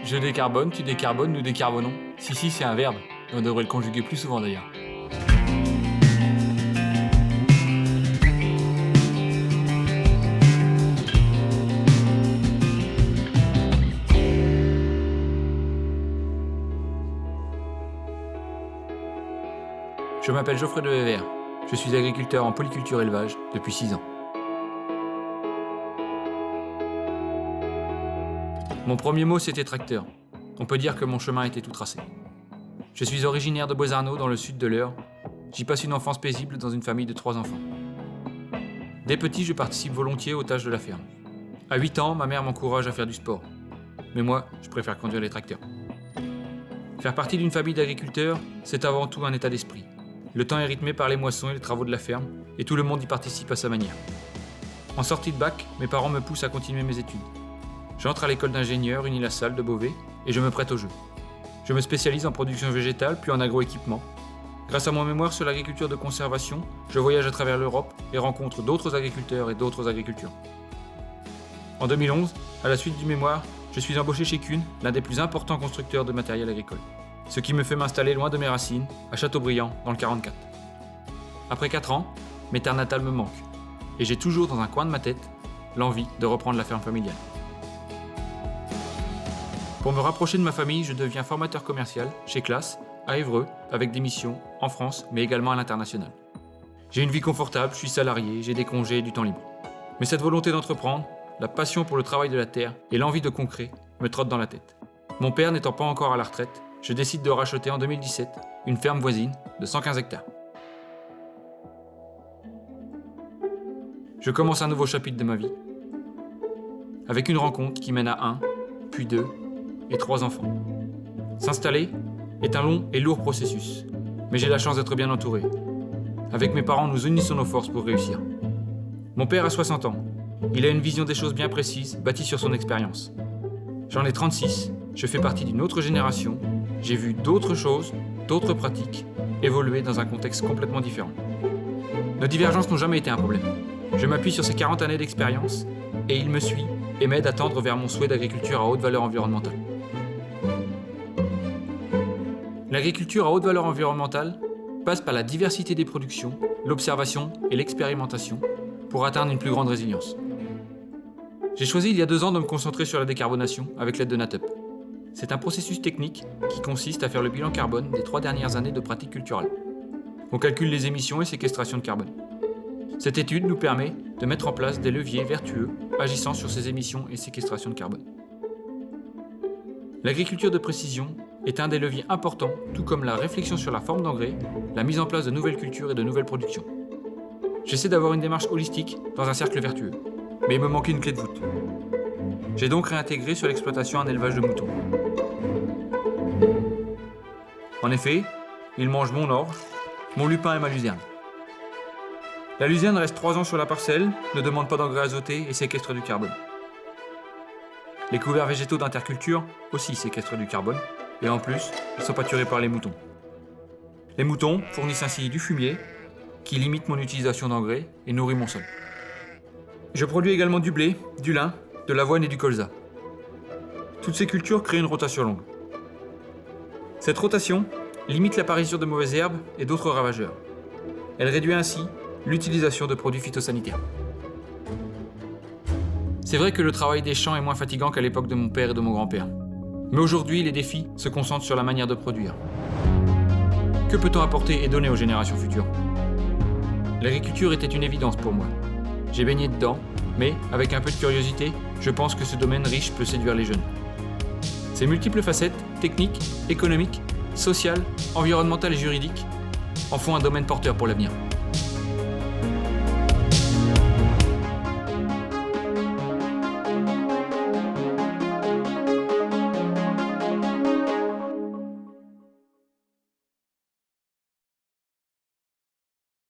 Je décarbone, tu décarbones, nous décarbonons. Si, c'est un verbe, et on devrait le conjuguer plus souvent d'ailleurs. Je m'appelle Geoffrey de Wever. Je suis agriculteur en polyculture élevage depuis 6 ans. Mon premier mot, c'était tracteur. On peut dire que mon chemin était tout tracé. Je suis originaire de Boisarnaud, dans le sud de l'Eure. J'y passe une enfance paisible dans une famille de 3 enfants. Dès petit, je participe volontiers aux tâches de la ferme. À 8 ans, ma mère m'encourage à faire du sport. Mais moi, je préfère conduire les tracteurs. Faire partie d'une famille d'agriculteurs, c'est avant tout un état d'esprit. Le temps est rythmé par les moissons et les travaux de la ferme, et tout le monde y participe à sa manière. En sortie de bac, mes parents me poussent à continuer mes études. J'entre à l'école d'ingénieur Unilassal de Beauvais et je me prête au jeu. Je me spécialise en production végétale puis en agroéquipement. Grâce à mon mémoire sur l'agriculture de conservation, je voyage à travers l'Europe et rencontre d'autres agriculteurs et d'autres agricultures. En 2011, à la suite du mémoire, je suis embauché chez Kuhn, l'un des plus importants constructeurs de matériel agricole. Ce qui me fait m'installer loin de mes racines, à Châteaubriand, dans le 44. Après 4 ans, mes terres natales me manquent. Et j'ai toujours dans un coin de ma tête l'envie de reprendre la ferme familiale. Pour me rapprocher de ma famille, je deviens formateur commercial chez Claas, à Évreux, avec des missions en France, mais également à l'international. J'ai une vie confortable, je suis salarié, j'ai des congés et du temps libre. Mais cette volonté d'entreprendre, la passion pour le travail de la terre et l'envie de concret me trottent dans la tête. Mon père n'étant pas encore à la retraite, je décide de racheter en 2017 une ferme voisine de 115 hectares. Je commence un nouveau chapitre de ma vie, avec une rencontre qui mène à 1, puis 2 et 3 enfants. S'installer est un long et lourd processus, mais j'ai la chance d'être bien entouré. Avec mes parents, nous unissons nos forces pour réussir. Mon père a 60 ans. Il a une vision des choses bien précise, bâtie sur son expérience. J'en ai 36. Je fais partie d'une autre génération. J'ai vu d'autres choses, d'autres pratiques, évoluer dans un contexte complètement différent. Nos divergences n'ont jamais été un problème. Je m'appuie sur ces 40 années d'expérience et il me suit et m'aide à tendre vers mon souhait d'agriculture à haute valeur environnementale. L'agriculture à haute valeur environnementale passe par la diversité des productions, l'observation et l'expérimentation pour atteindre une plus grande résilience. J'ai choisi il y a 2 ans de me concentrer sur la décarbonation avec l'aide de NatUp. C'est un processus technique qui consiste à faire le bilan carbone des 3 dernières années de pratiques culturales. On calcule les émissions et séquestration de carbone. Cette étude nous permet de mettre en place des leviers vertueux agissant sur ces émissions et séquestration de carbone. L'agriculture de précision est un des leviers importants, tout comme la réflexion sur la forme d'engrais, la mise en place de nouvelles cultures et de nouvelles productions. J'essaie d'avoir une démarche holistique dans un cercle vertueux, mais il me manquait une clé de voûte. J'ai donc réintégré sur l'exploitation un élevage de moutons. En effet, ils mangent mon orge, mon lupin et ma luzerne. La luzerne reste 3 ans sur la parcelle, ne demande pas d'engrais azotés et séquestre du carbone. Les couverts végétaux d'interculture aussi séquestrent du carbone, et en plus, ils sont pâturés par les moutons. Les moutons fournissent ainsi du fumier, qui limite mon utilisation d'engrais et nourrit mon sol. Je produis également du blé, du lin, de l'avoine et du colza. Toutes ces cultures créent une rotation longue. Cette rotation limite l'apparition de mauvaises herbes et d'autres ravageurs. Elle réduit ainsi l'utilisation de produits phytosanitaires. C'est vrai que le travail des champs est moins fatigant qu'à l'époque de mon père et de mon grand-père. Mais aujourd'hui, les défis se concentrent sur la manière de produire. Que peut-on apporter et donner aux générations futures ? L'agriculture était une évidence pour moi. J'ai baigné dedans, mais avec un peu de curiosité, je pense que ce domaine riche peut séduire les jeunes. Ses multiples facettes, techniques, économiques, sociales, environnementales et juridiques, en font un domaine porteur pour l'avenir.